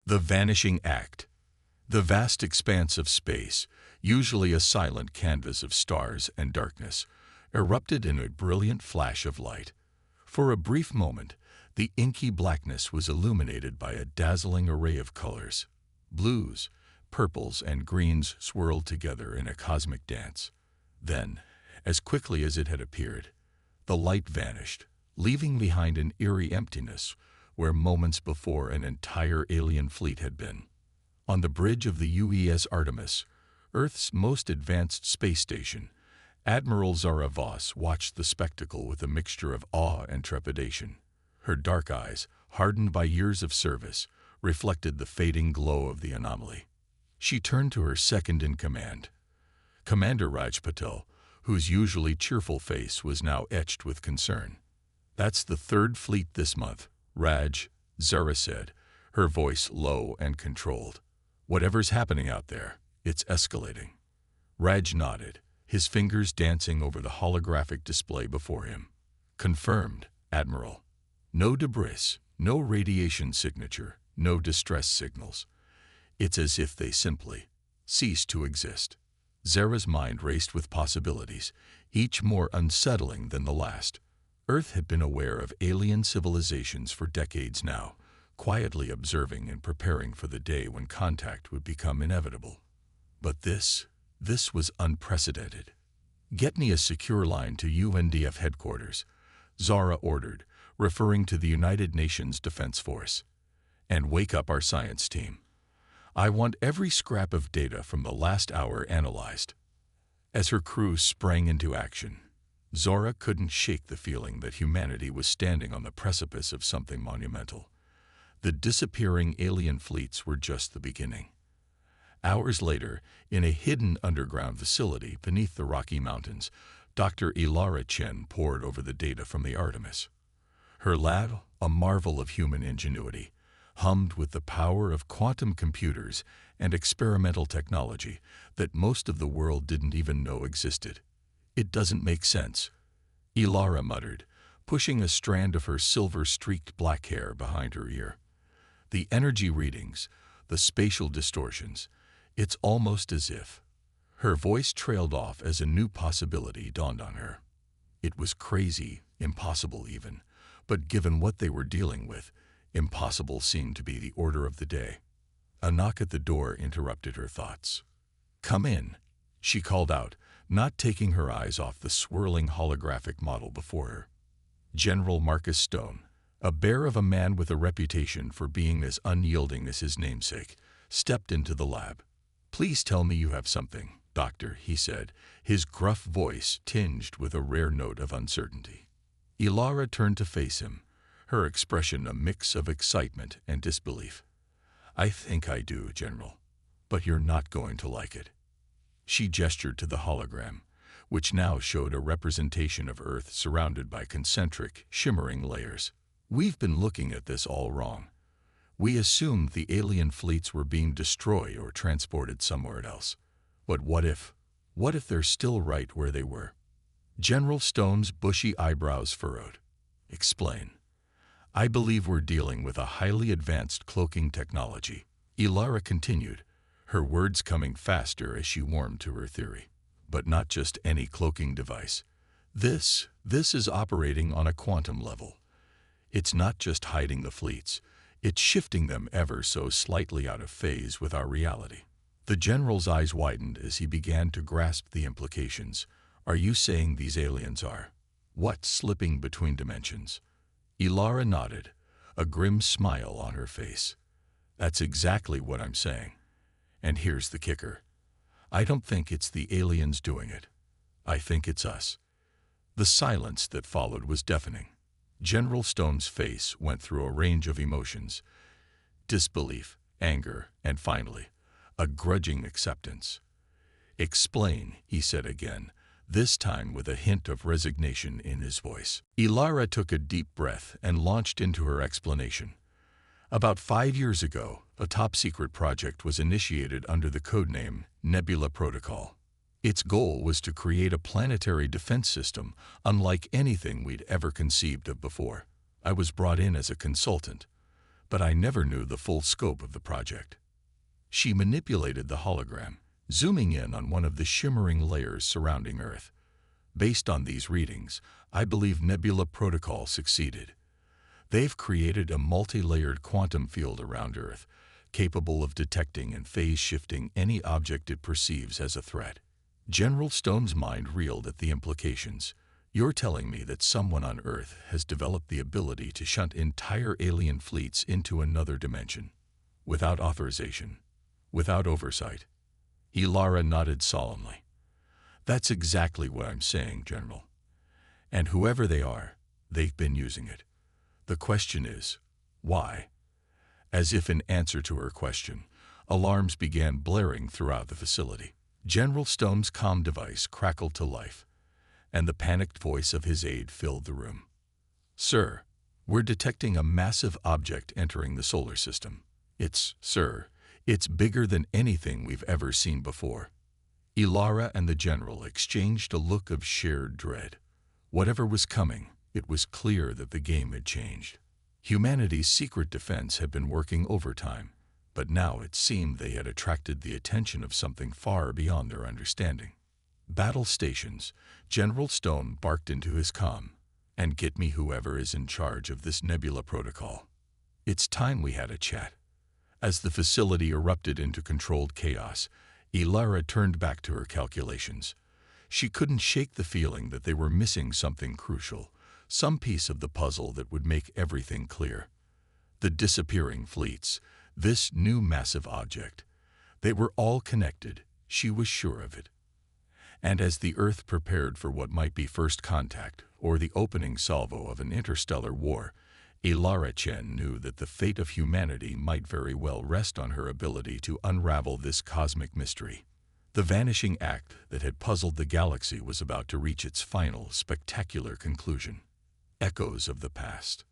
The Vanishing Act. The vast expanse of space, usually a silent canvas of stars and darkness, erupted in a brilliant flash of light. For a brief moment, the inky blackness was illuminated by a dazzling array of colors. Blues, purples, and greens swirled together in a cosmic dance. Then, as quickly as it had appeared, the light vanished, leaving behind an eerie emptiness where moments before an entire alien fleet had been. On the bridge of the UES Artemis, Earth's most advanced space station, Admiral Zara Voss watched the spectacle with a mixture of awe and trepidation. Her dark eyes, hardened by years of service, reflected the fading glow of the anomaly. She turned to her second-in-command, Commander Raj Patel, whose usually cheerful face was now etched with concern. "That's the third fleet this month, Raj," Zara said, her voice low and controlled. "Whatever's happening out there, it's escalating." Raj nodded, his fingers dancing over the holographic display before him. "Confirmed, Admiral. No debris, no radiation signature, no distress signals. It's as if they simply ceased to exist." Zara's mind raced with possibilities, each more unsettling than the last. Earth had been aware of alien civilizations for decades now, quietly observing and preparing for the day when contact would become inevitable. But this was unprecedented. "Get me a secure line to UNDF headquarters," Zara ordered, referring to the United Nations Defense Force. "And wake up our science team. I want every scrap of data from the last hour analyzed." As her crew sprang into action, Zara couldn't shake the feeling that humanity was standing on the precipice of something monumental. The disappearing alien fleets were just the beginning. Hours later, in a hidden underground facility beneath the Rocky Mountains, Dr. Ilara Chen pored over the data from the Artemis. Her lab, a marvel of human ingenuity, hummed with the power of quantum computers and experimental technology that most of the world didn't even know existed. "It doesn't make sense," Ilara muttered, pushing a strand of her silver-streaked black hair behind her ear. "The energy readings, the spatial distortions, it's almost as if—" Her voice trailed off as a new possibility dawned on her. It was crazy, impossible even, but given what they were dealing with, impossible seemed to be the order of the day. A knock at the door interrupted her thoughts. "Come in," she called out, not taking her eyes off the swirling holographic model before her. General Marcus Stone, a bear of a man with a reputation for being as unyielding as his namesake, stepped into the lab. "Please tell me you have something, Doctor," he said, his gruff voice tinged with a rare note of uncertainty. Ilara turned to face him, her expression a mix of excitement and disbelief. "I think I do, General, but you're not going to like it." She gestured to the hologram, which now showed a representation of Earth surrounded by concentric, shimmering layers. "We've been looking at this all wrong. We assumed the alien fleets were being destroyed or transported somewhere else. But what if they're still right where they were?" General Stone's bushy eyebrows furrowed. "Explain." "I believe we're dealing with a highly advanced cloaking technology," Ilara continued, her words coming faster as she warmed to her theory. "But not just any cloaking device. This is operating on a quantum level. It's not just hiding the fleets, it's shifting them ever so slightly out of phase with our reality." The general's eyes widened as he began to grasp the implications. "Are you saying these aliens are, slipping between dimensions?" Ilara nodded, a grim smile on her face. "That's exactly what I'm saying. And here's the kicker. I don't think it's the aliens doing it. I think it's us." The silence that followed was deafening. General Stone's face went through a range of emotions: disbelief, anger, and finally, a grudging acceptance. "Explain," he said again, this time with a hint of resignation in his voice. Ilara took a deep breath and launched into her explanation. "About 5 years ago, a top-secret project was initiated under the codename Nebula Protocol. Its goal was to create a planetary defense system unlike anything we'd ever conceived of before. I was brought in as a consultant, but I never knew the full scope of the project. She manipulated the hologram, zooming in on one of the shimmering layers surrounding Earth. Based on these readings, I believe Nebula Protocol succeeded. They've created a multi-layered quantum field around Earth, capable of detecting and phase-shifting any object it perceives as a threat. General Stone's mind reeled at the implications. You're telling me that someone on Earth has developed the ability to shunt entire alien fleets into another dimension, without authorization, without oversight? Ilara nodded solemnly. That's exactly what I'm saying, General. And whoever they are, they've been using it. The question is, why? As if in answer to her question, alarms began blaring throughout the facility. General Stone's comm device crackled to life, and the panicked voice of his aide filled the room. Sir, we're detecting a massive object entering the solar system. It's bigger than anything we've ever seen before. Ilara and the General exchanged a look of shared dread. Whatever was coming, it was clear that the game had changed. Humanity's secret defense had been working overtime, but now it seemed they had attracted the attention of something far beyond their understanding. Battle stations, General Stone barked into his comm. And get me whoever is in charge of this Nebula Protocol. It's time we had a chat. As the facility erupted into controlled chaos, Ilara turned back to her calculations. She couldn't shake the feeling that they were missing something crucial, some piece of the puzzle that would make everything clear. The disappearing fleets, this new massive object. They were all connected, she was sure of it. And as the Earth prepared for what might be first contact, or the opening salvo of an interstellar war, Ilara Chen knew that the fate of humanity might very well rest on her ability to unravel this cosmic mystery. The vanishing act that had puzzled the galaxy was about to reach its final, spectacular conclusion. Echoes of the past.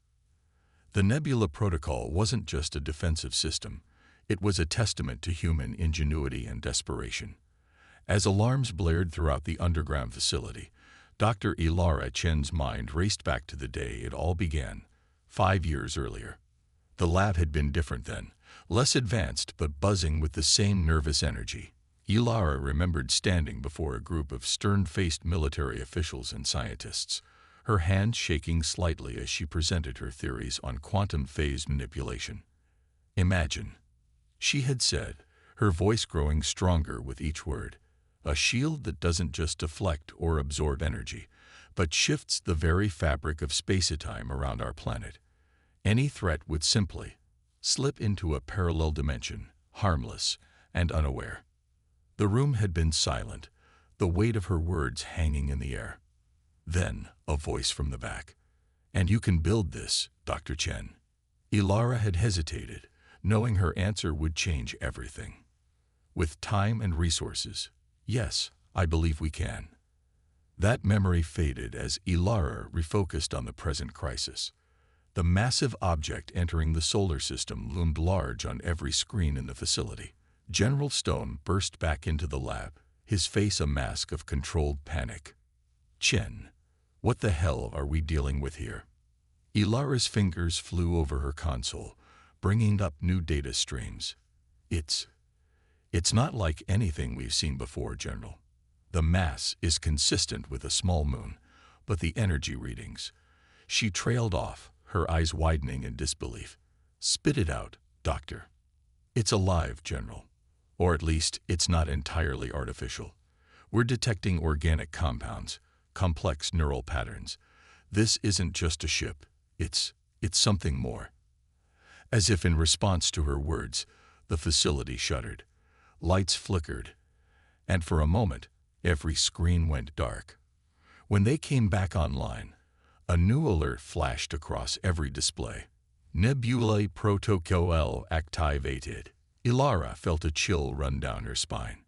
The Nebula Protocol wasn't just a defensive system, it was a testament to human ingenuity and desperation. As alarms blared throughout the underground facility, Dr. Ilara Chen's mind raced back to the day it all began, 5 years earlier. The lab had been different then, less advanced but buzzing with the same nervous energy. Ilara remembered standing before a group of stern-faced military officials and scientists, her hands shaking slightly as she presented her theories on quantum phase manipulation. Imagine, she had said, her voice growing stronger with each word, a shield that doesn't just deflect or absorb energy, but shifts the very fabric of space-time around our planet. Any threat would simply slip into a parallel dimension, harmless and unaware. The room had been silent, the weight of her words hanging in the air. Then, a voice from the back. And you can build this, Dr. Chen. Ilara had hesitated, knowing her answer would change everything. With time and resources, yes, I believe we can. That memory faded as Ilara refocused on the present crisis. The massive object entering the solar system loomed large on every screen in the facility. General Stone burst back into the lab, his face a mask of controlled panic. Chen, what the hell are we dealing with here? Ilara's fingers flew over her console, bringing up new data streams. It's not like anything we've seen before, General. The mass is consistent with a small moon, but the energy readings. She trailed off, her eyes widening in disbelief. Spit it out, Doctor. It's alive, General. Or at least, it's not entirely artificial. We're detecting organic compounds, complex neural patterns. This isn't just a ship. It's something more. As if in response to her words, the facility shuddered. Lights flickered, and for a moment, every screen went dark. When they came back online, a new alert flashed across every display. Nebulae Protocol activated. Ilara felt a chill run down her spine.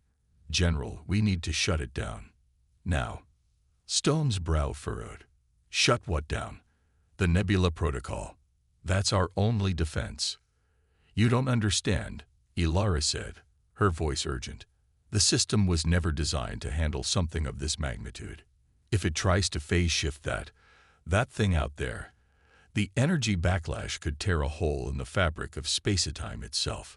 General, we need to shut it down. Now. Stone's brow furrowed. Shut what down? The Nebula Protocol. That's our only defense. You don't understand, Ilara said, her voice urgent. The system was never designed to handle something of this magnitude. If it tries to phase shift that thing out there, The energy backlash could tear a hole in the fabric of space-time itself.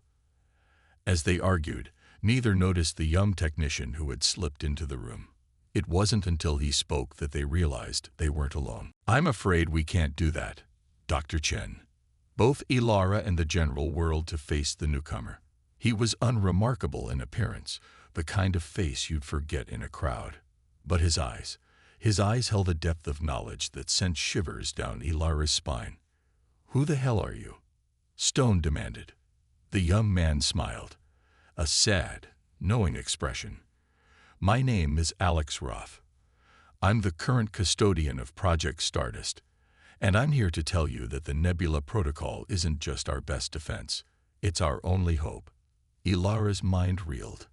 As they argued, neither noticed the young technician who had slipped into the room. It wasn't until he spoke that they realized they weren't alone. "I'm afraid we can't do that, Dr. Chen." Both Ilara and the general whirled to face the newcomer. He was unremarkable in appearance, the kind of face you'd forget in a crowd. But his eyes held a depth of knowledge that sent shivers down Ilara's spine. "Who the hell are you?" Stone demanded. The young man smiled, a sad, knowing expression. "My name is Alex Roth. I'm the current custodian of Project Stardust, and I'm here to tell you that the Nebula Protocol isn't just our best defense, it's our only hope." Ilara's mind reeled.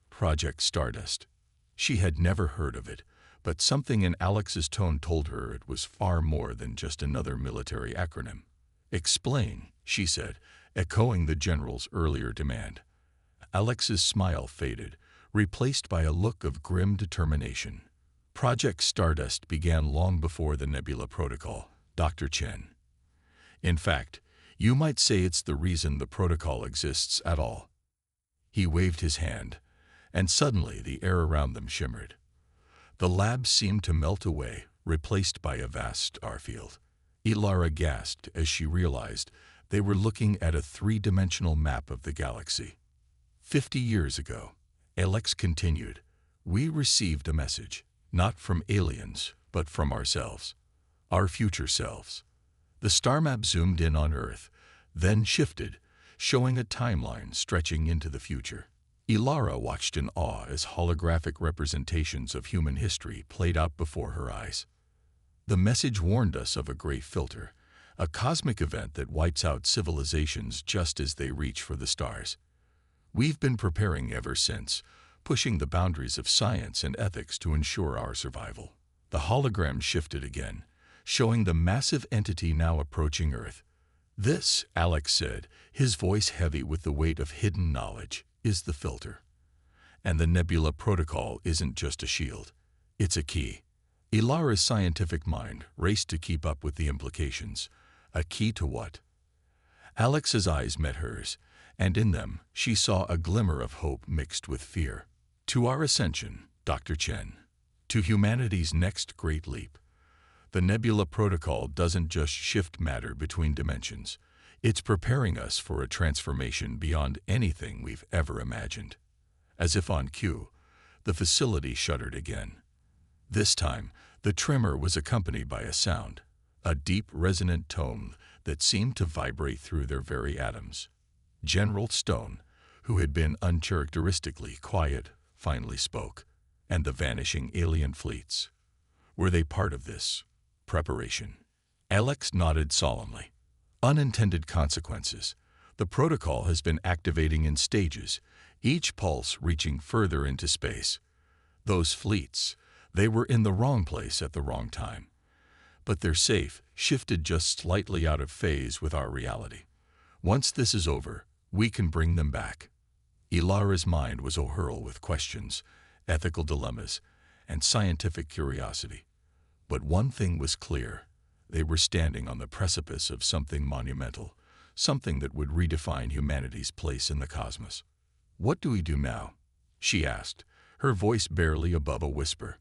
Project Stardust. She had never heard of it, but something in Alex's tone told her it was far more than just another military acronym. "Explain," she said, echoing the general's earlier demand. Alex's smile faded, replaced by a look of grim determination. "Project Stardust began long before the Nebula Protocol, Dr. Chen. In fact, you might say it's the reason the protocol exists at all." He waved his hand, and suddenly the air around them shimmered. The lab seemed to melt away, replaced by a vast starfield. Ilara gasped as she realized they were looking at a three-dimensional map of the galaxy. 50 years ago, Alex continued, we received a message, not from aliens, but from ourselves, our future selves. The star map zoomed in on Earth, then shifted, showing a timeline stretching into the future. Ilara watched in awe as holographic representations of human history played out before her eyes. The message warned us of a great filter, a cosmic event that wipes out civilizations just as they reach for the stars. We've been preparing ever since, pushing the boundaries of science and ethics to ensure our survival. The hologram shifted again, showing the massive entity now approaching Earth. "This," Alex said, his voice heavy with the weight of hidden knowledge, "is the filter. And the Nebula Protocol isn't just a shield, it's a key." Ilara's scientific mind raced to keep up with the implications. A key to what? Alex's eyes met hers, and in them she saw a glimmer of hope mixed with fear. "To our ascension, Dr. Chen. To humanity's next great leap. The Nebula Protocol doesn't just shift matter between dimensions. It's preparing us for a transformation beyond anything we've ever imagined." As if on cue, the facility shuddered again. This time, the tremor was accompanied by a sound, a deep, resonant tone that seemed to vibrate through their very atoms. General Stone, who had been uncharacteristically quiet, finally spoke. "And the vanishing alien fleets. Were they part of this preparation?" Alex nodded solemnly. "Unintended consequences. The protocol has been activating in stages, each pulse reaching further into space. Those fleets, they were in the wrong place at the wrong time. But they're safe, shifted just slightly out of phase with our reality. Once this is over, we can bring them back." Ilara's mind was o'erwhelmed with questions, ethical dilemmas, and scientific curiosity. But one thing was clear. They were standing on the precipice of something monumental, something that would redefine humanity's place in the cosmos. "What do we do now?" she asked, her voice barely above a whisper.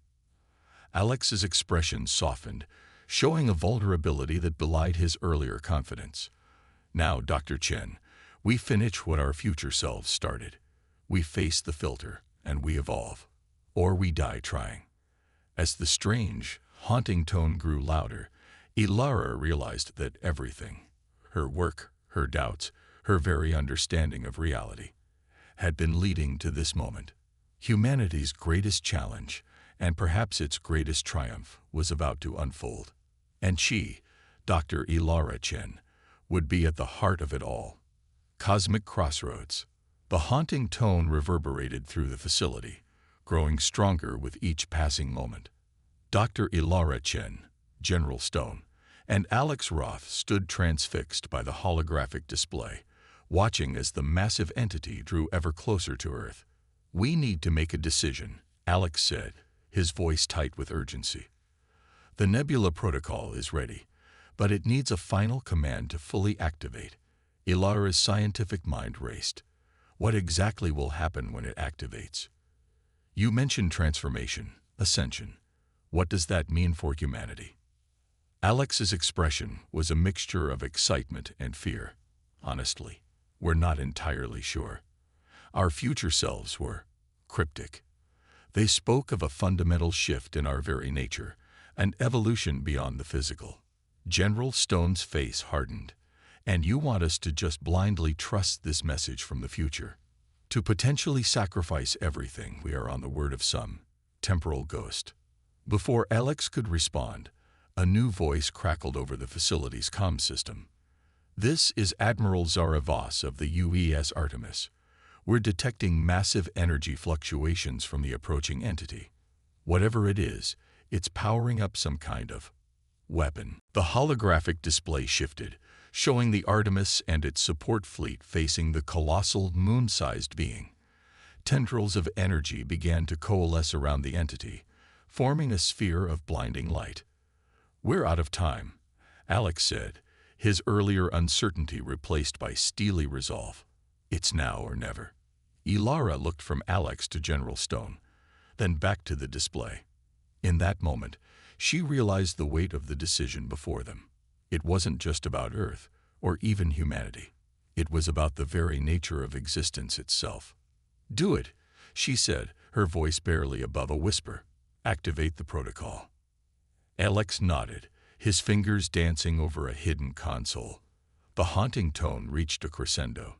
Alex's expression softened, showing a vulnerability that belied his earlier confidence. "Now, Dr. Chen, we finish what our future selves started. We face the filter, and we evolve. Or we die trying." As the strange, haunting tone grew louder, Ilara realized that everything, her work, her doubts, her very understanding of reality, had been leading to this moment. Humanity's greatest challenge, and perhaps its greatest triumph, was about to unfold. And she, Dr. Ilara Chen, would be at the heart of it all. Cosmic crossroads. The haunting tone reverberated through the facility, growing stronger with each passing moment. Dr. Ilara Chen, General Stone, and Alex Roth stood transfixed by the holographic display, watching as the massive entity drew ever closer to Earth. "We need to make a decision," Alex said, his voice tight with urgency. "The Nebula Protocol is ready, But it needs a final command to fully activate. Ilara's scientific mind raced. What exactly will happen when it activates? You mentioned transformation, ascension. What does that mean for humanity? Alex's expression was a mixture of excitement and fear. Honestly, we're not entirely sure. Our future selves were cryptic. They spoke of a fundamental shift in our very nature, an evolution beyond the physical. General Stone's face hardened. And you want us to just blindly trust this message from the future? To potentially sacrifice everything, we are on the word of some temporal ghost. Before Alex could respond, a new voice crackled over the facility's comm system. This is Admiral Zara Voss of the UES Artemis. We're detecting massive energy fluctuations from the approaching entity. Whatever it is, it's powering up some kind of weapon. The holographic display shifted, showing the Artemis and its support fleet facing the colossal, moon-sized being. Tendrils of energy began to coalesce around the entity, forming a sphere of blinding light. "We're out of time," Alex said, his earlier uncertainty replaced by steely resolve. "It's now or never." Ilara looked from Alex to General Stone, then back to the display. In that moment, she realized the weight of the decision before them. It wasn't just about Earth, or even humanity. It was about the very nature of existence itself. "Do it," she said, her voice barely above a whisper. "Activate the protocol." Alex nodded, his fingers dancing over a hidden console. The haunting tone reached a crescendo,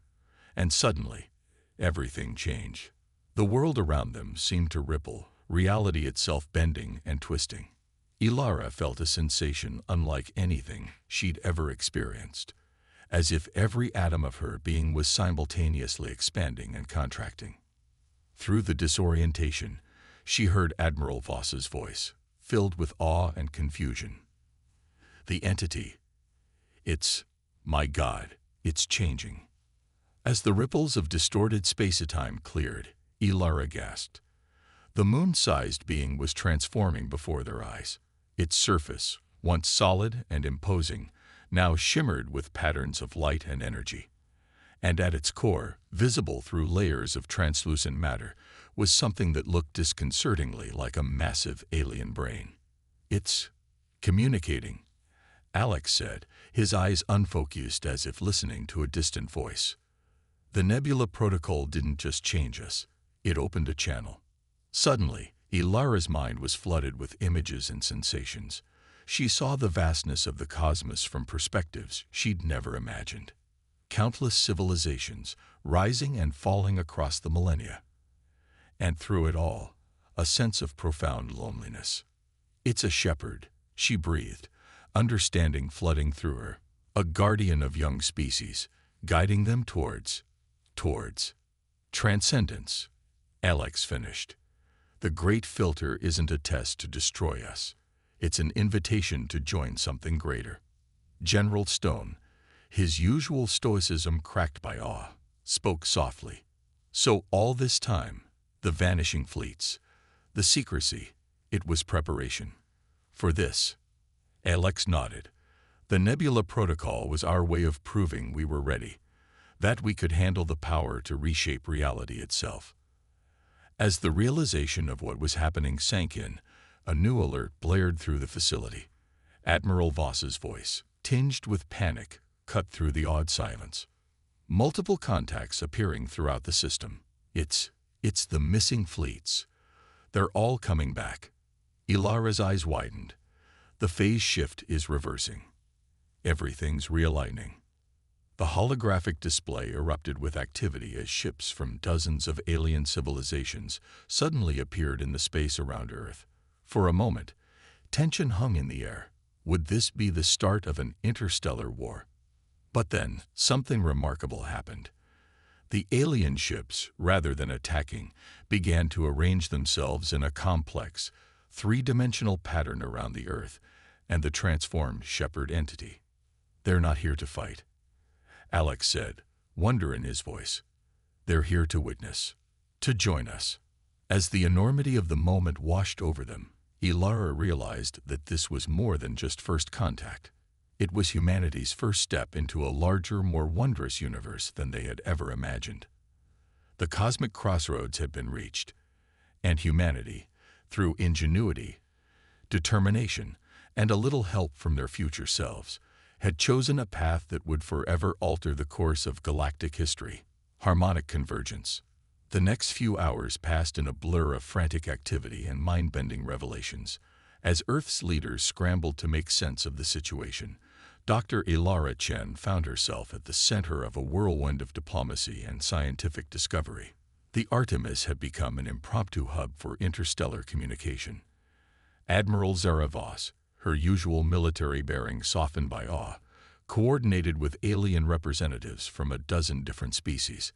and suddenly, everything changed. The world around them seemed to ripple, reality itself bending and twisting. Ilara felt a sensation unlike anything she'd ever experienced, as if every atom of her being was simultaneously expanding and contracting. Through the disorientation, she heard Admiral Voss's voice, filled with awe and confusion. "The entity. My God, it's changing." As the ripples of distorted space-time cleared, Ilara gasped. The moon-sized being was transforming before their eyes. Its surface, once solid and imposing, now shimmered with patterns of light and energy. And at its core, visible through layers of translucent matter, was something that looked disconcertingly like a massive alien brain. "It's communicating," Alex said, his eyes unfocused as if listening to a distant voice. "The Nebula Protocol didn't just change us, it opened a channel." Suddenly, Ilara's mind was flooded with images and sensations. She saw the vastness of the cosmos from perspectives she'd never imagined. Countless civilizations, rising and falling across the millennia. And through it all, a sense of profound loneliness. "It's a shepherd," she breathed, understanding flooding through her. "A guardian of young species, guiding them towards transcendence," Alex finished. "The great filter isn't a test to destroy us. It's an invitation to join something greater." General Stone, his usual stoicism cracked by awe, spoke softly. "So all this time, the vanishing fleets, the secrecy, it was preparation for this." Alex nodded. "The Nebula Protocol was our way of proving we were ready, that we could handle the power to reshape reality itself." As the realization of what was happening sank in, a new alert blared through the facility. Admiral Voss's voice, tinged with panic, cut through the awed silence. Multiple contacts appearing throughout the system. It's the missing fleets. They're all coming back." Ilara's eyes widened. "The phase shift is reversing. Everything's realigning." The holographic display erupted with activity as ships from dozens of alien civilizations suddenly appeared in the space around Earth. For a moment, tension hung in the air. Would this be the start of an interstellar war? But then, something remarkable happened. The alien ships, rather than attacking, began to arrange themselves in a complex, three-dimensional pattern around the Earth and the transformed shepherd entity. "They're not here to fight," Alex said, wonder in his voice. "They're here to witness, to join us." As the enormity of the moment washed over them, Ilara realized that this was more than just first contact. It was humanity's first step into a larger, more wondrous universe than they had ever imagined. The cosmic crossroads had been reached, and humanity, through ingenuity, determination, and a little help from their future selves, had chosen a path that would forever alter the course of galactic history. Harmonic convergence. The next few hours passed in a blur of frantic activity and mind-bending revelations. As Earth's leaders scrambled to make sense of the situation, Dr. Ilara Chen found herself at the center of a whirlwind of diplomacy and scientific discovery. The Artemis had become an impromptu hub for interstellar communication. Admiral Zara Voss, her usual military bearing softened by awe, coordinated with alien representatives from a dozen different species.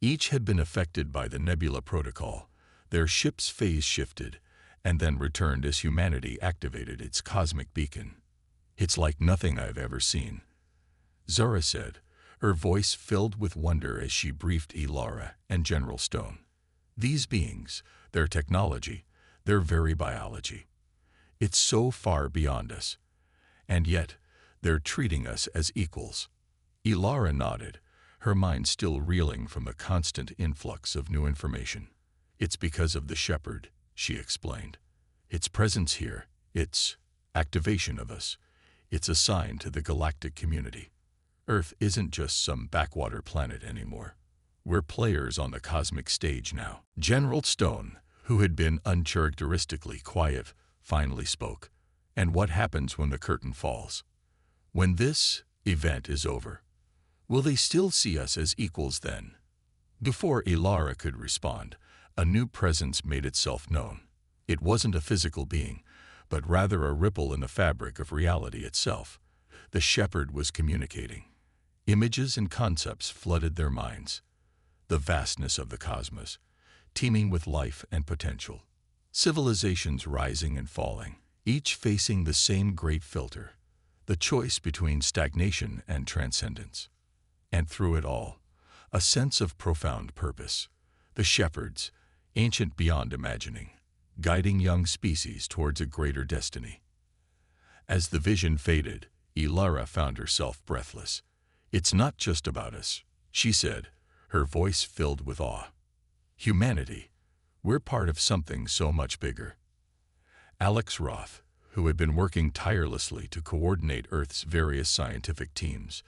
Each had been affected by the Nebula Protocol. Their ship's phase shifted, and then returned as humanity activated its cosmic beacon. "It's like nothing I've ever seen," Zara said, her voice filled with wonder as she briefed Ilara and General Stone. "These beings, their technology, their very biology. It's so far beyond us. And yet, they're treating us as equals." Ilara nodded, her mind still reeling from the constant influx of new information. "It's because of the Shepherd," she explained. "Its presence here, its activation of us, it's a sign to the galactic community. Earth isn't just some backwater planet anymore. We're players on the cosmic stage now." General Stone, who had been uncharacteristically quiet, finally spoke. "And what happens when the curtain falls? When this event is over, will they still see us as equals then?" Before Ilara could respond, a new presence made itself known. It wasn't a physical being, but rather a ripple in the fabric of reality itself. The Shepherd was communicating. Images and concepts flooded their minds. The vastness of the cosmos, teeming with life and potential. Civilizations rising and falling, each facing the same great filter, the choice between stagnation and transcendence. And through it all, a sense of profound purpose. The Shepherds, ancient beyond imagining, guiding young species towards a greater destiny. As the vision faded, Ilara found herself breathless. "It's not just about us," she said, her voice filled with awe. "Humanity, we're part of something so much bigger." Alex Roth, who had been working tirelessly to coordinate Earth's various scientific teams,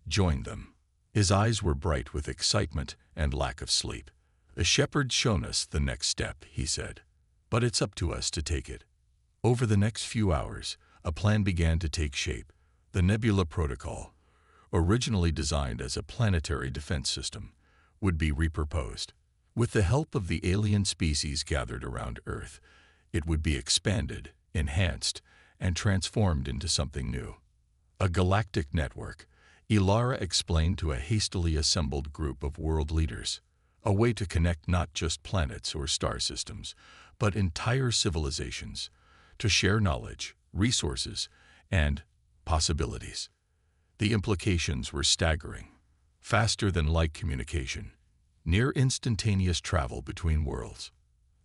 joined them. His eyes were bright with excitement and lack of sleep. "The Shepherd's shown us the next step," he said, "but it's up to us to take it." Over the next few hours, a plan began to take shape. The Nebula Protocol, originally designed as a planetary defense system, would be repurposed. With the help of the alien species gathered around Earth, it would be expanded, enhanced, and transformed into something new. A galactic network, Ilara explained to a hastily assembled group of world leaders. A way to connect not just planets or star systems, but entire civilizations, to share knowledge, resources, and possibilities. The implications were staggering. Faster-than-light communication, near instantaneous travel between worlds,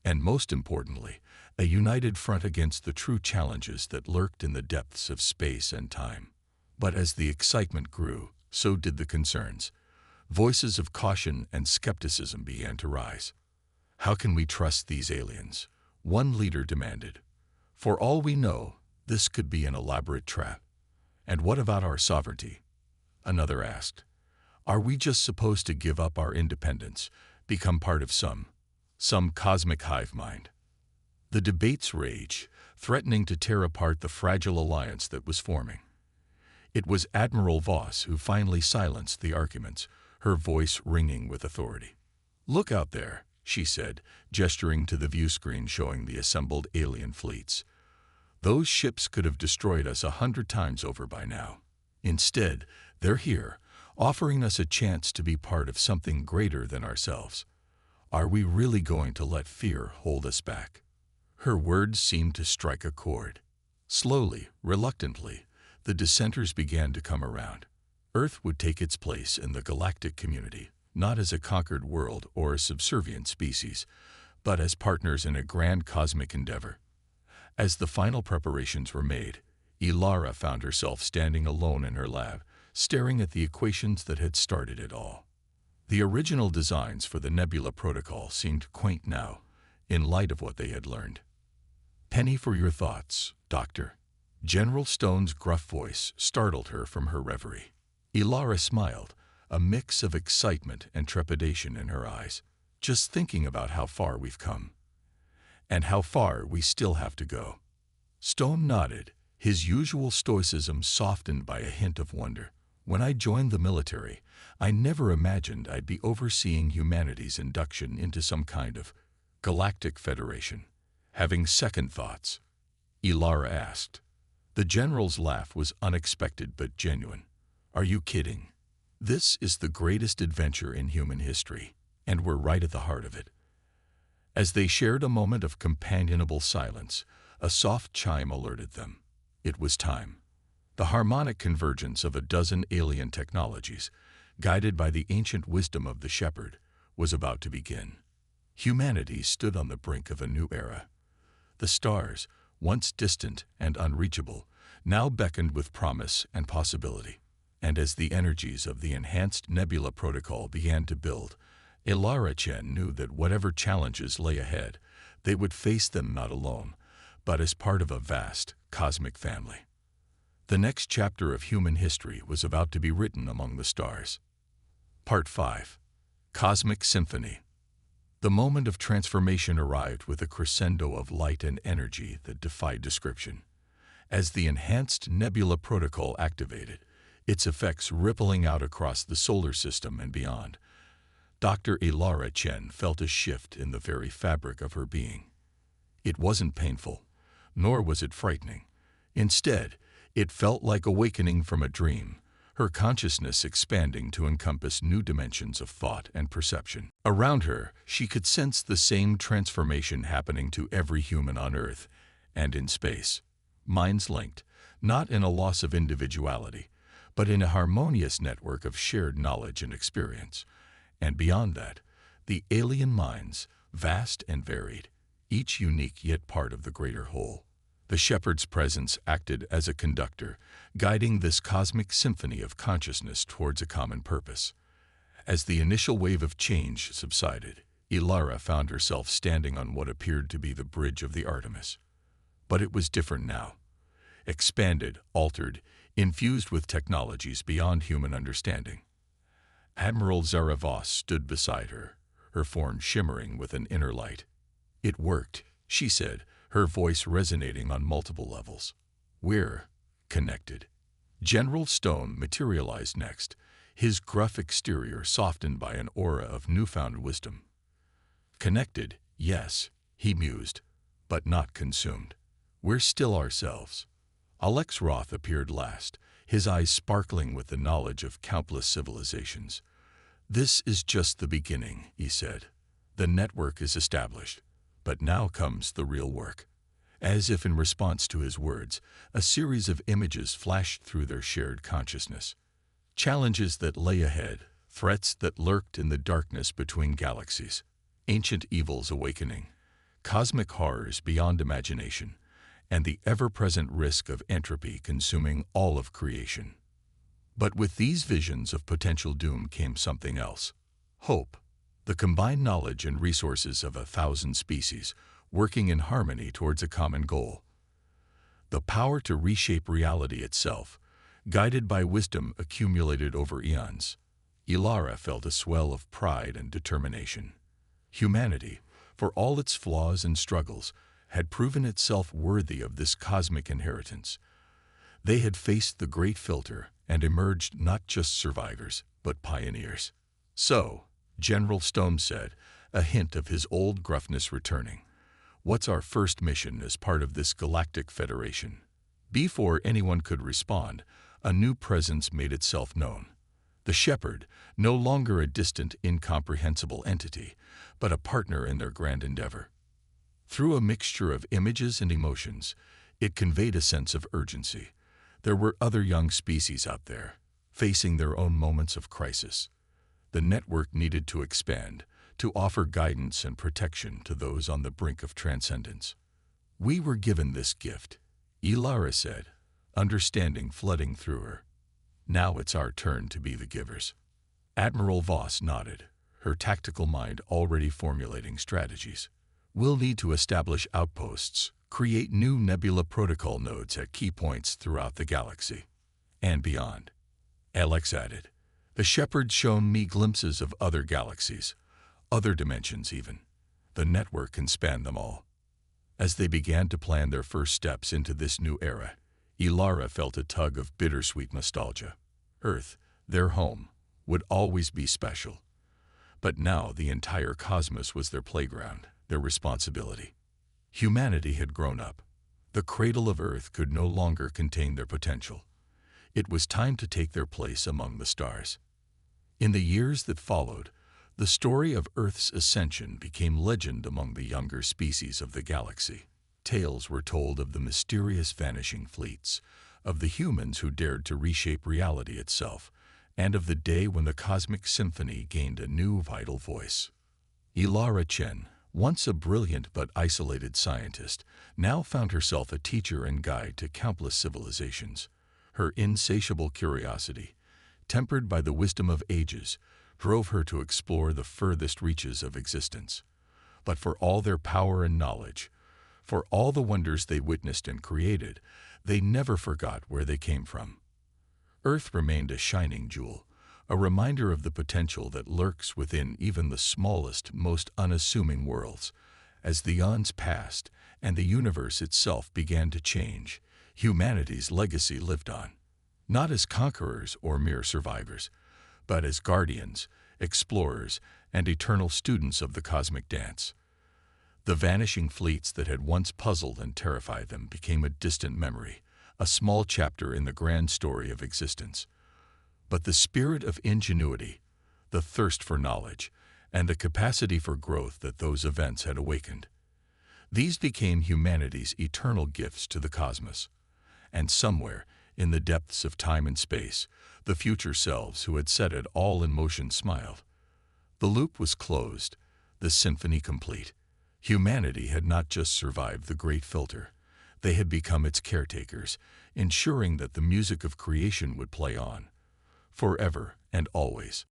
and most importantly, a united front against the true challenges that lurked in the depths of space and time. But as the excitement grew, so did the concerns. Voices of caution and skepticism began to rise. "How can we trust these aliens?" one leader demanded. "For all we know, this could be an elaborate trap." "And what about our sovereignty?" another asked. "Are we just supposed to give up our independence, become part of some cosmic hive mind?" The debates raged, threatening to tear apart the fragile alliance that was forming. It was Admiral Voss who finally silenced the arguments, her voice ringing with authority. "Look out there," she said, gesturing to the view screen showing the assembled alien fleets. "Those ships could have destroyed us 100 times over by now. Instead, they're here, offering us a chance to be part of something greater than ourselves. Are we really going to let fear hold us back?" Her words seemed to strike a chord. Slowly, reluctantly, the dissenters began to come around. Earth would take its place in the galactic community, not as a conquered world or a subservient species, but as partners in a grand cosmic endeavor. As the final preparations were made, Ilara found herself standing alone in her lab, staring at the equations that had started it all. The original designs for the Nebula Protocol seemed quaint now, in light of what they had learned. "Penny for your thoughts, Doctor." General Stone's gruff voice startled her from her reverie. Ilara smiled, a mix of excitement and trepidation in her eyes. "Just thinking about how far we've come. And how far we still have to go." Stone nodded, his usual stoicism softened by a hint of wonder. "When I joined the military, I never imagined I'd be overseeing humanity's induction into some kind of Galactic Federation. Having second thoughts?" Ilara asked. The general's laugh was unexpected but genuine. "Are you kidding? This is the greatest adventure in human history, and we're right at the heart of it." As they shared a moment of companionable silence, a soft chime alerted them. It was time. The harmonic convergence of a dozen alien technologies, guided by the ancient wisdom of the shepherd, was about to begin. Humanity stood on the brink of a new era. The stars, once distant and unreachable, now beckoned with promise and possibility. And as the energies of the enhanced Nebula Protocol began to build, Ilara Chen knew that whatever challenges lay ahead, they would face them not alone, but as part of a vast, cosmic family. The next chapter of human history was about to be written among the stars. Part 5. Cosmic Symphony. The moment of transformation arrived with a crescendo of light and energy that defied description. As the enhanced Nebula Protocol activated, its effects rippling out across the solar system and beyond, Dr. Ilara Chen felt a shift in the very fabric of her being. It wasn't painful, nor was it frightening. Instead, it felt like awakening from a dream, her consciousness expanding to encompass new dimensions of thought and perception. Around her, she could sense the same transformation happening to every human on Earth and in space. Minds linked, not in a loss of individuality, but in a harmonious network of shared knowledge and experience. And beyond that, the alien minds, vast and varied, each unique yet part of the greater whole. The shepherd's presence acted as a conductor, guiding this cosmic symphony of consciousness towards a common purpose. As the initial wave of change subsided, Ilara found herself standing on what appeared to be the bridge of the Artemis. But it was different now. Expanded, altered, infused with technologies beyond human understanding. Admiral Zaravos stood beside her, her form shimmering with an inner light. "It worked," she said, her voice resonating on multiple levels. "We're connected." General Stone materialized next, his gruff exterior softened by an aura of newfound wisdom. "Connected, yes," he mused, "but not consumed. We're still ourselves." Alex Roth appeared last, his eyes sparkling with the knowledge of countless civilizations. "This is just the beginning," he said. "The network is established, but now comes the real work." As if in response to his words, a series of images flashed through their shared consciousness. Challenges that lay ahead, threats that lurked in the darkness between galaxies, ancient evils awakening, cosmic horrors beyond imagination, and the ever-present risk of entropy consuming all of creation. But with these visions of potential doom came something else: hope. The combined knowledge and resources of 1,000 species, working in harmony towards a common goal. The power to reshape reality itself, guided by wisdom accumulated over eons. Ilara felt a swell of pride and determination. Humanity, for all its flaws and struggles, had proven itself worthy of this cosmic inheritance. They had faced the great filter and emerged not just survivors, but pioneers. "So," General Stone said, a hint of his old gruffness returning, "what's our first mission as part of this Galactic Federation?" Before anyone could respond, a new presence made itself known. The shepherd, no longer a distant, incomprehensible entity, but a partner in their grand endeavor. Through a mixture of images and emotions, it conveyed a sense of urgency. There were other young species out there, facing their own moments of crisis. The network needed to expand, to offer guidance and protection to those on the brink of transcendence. "We were given this gift," Ilara said, understanding flooding through her. Now it's our turn to be the givers. Admiral Voss nodded, her tactical mind already formulating strategies. We'll need to establish outposts, create new nebula protocol nodes at key points throughout the galaxy and beyond. Alex added, the Shepard's shown me glimpses of other galaxies, other dimensions even. The network can span them all. As they began to plan their first steps into this new era, Ilara felt a tug of bittersweet nostalgia. Earth, their home, would always be special. But now the entire cosmos was their playground, their responsibility. Humanity had grown up. The cradle of Earth could no longer contain their potential. It was time to take their place among the stars. In the years that followed, the story of Earth's ascension became legend among the younger species of the galaxy. Tales were told of the mysterious vanishing fleets, of the humans who dared to reshape reality itself, and of the day when the cosmic symphony gained a new vital voice. Ilara Chen, once a brilliant but isolated scientist, now found herself a teacher and guide to countless civilizations. Her insatiable curiosity, tempered by the wisdom of ages, drove her to explore the furthest reaches of existence. But for all their power and knowledge, for all the wonders they witnessed and created, they never forgot where they came from. Earth remained a shining jewel, a reminder of the potential that lurks within even the smallest, most unassuming worlds. As the eons passed and the universe itself began to change, humanity's legacy lived on. Not as conquerors or mere survivors, but as guardians, explorers, and eternal students of the cosmic dance. The vanishing fleets that had once puzzled and terrified them became a distant memory, a small chapter in the grand story of existence. But the spirit of ingenuity, the thirst for knowledge, and the capacity for growth that those events had awakened, these became humanity's eternal gifts to the cosmos. And somewhere, in the depths of time and space, the future selves who had set it all in motion smiled. The loop was closed, the symphony complete. Humanity had not just survived the great filter. They had become its caretakers, ensuring that the music of creation would play on, forever and always.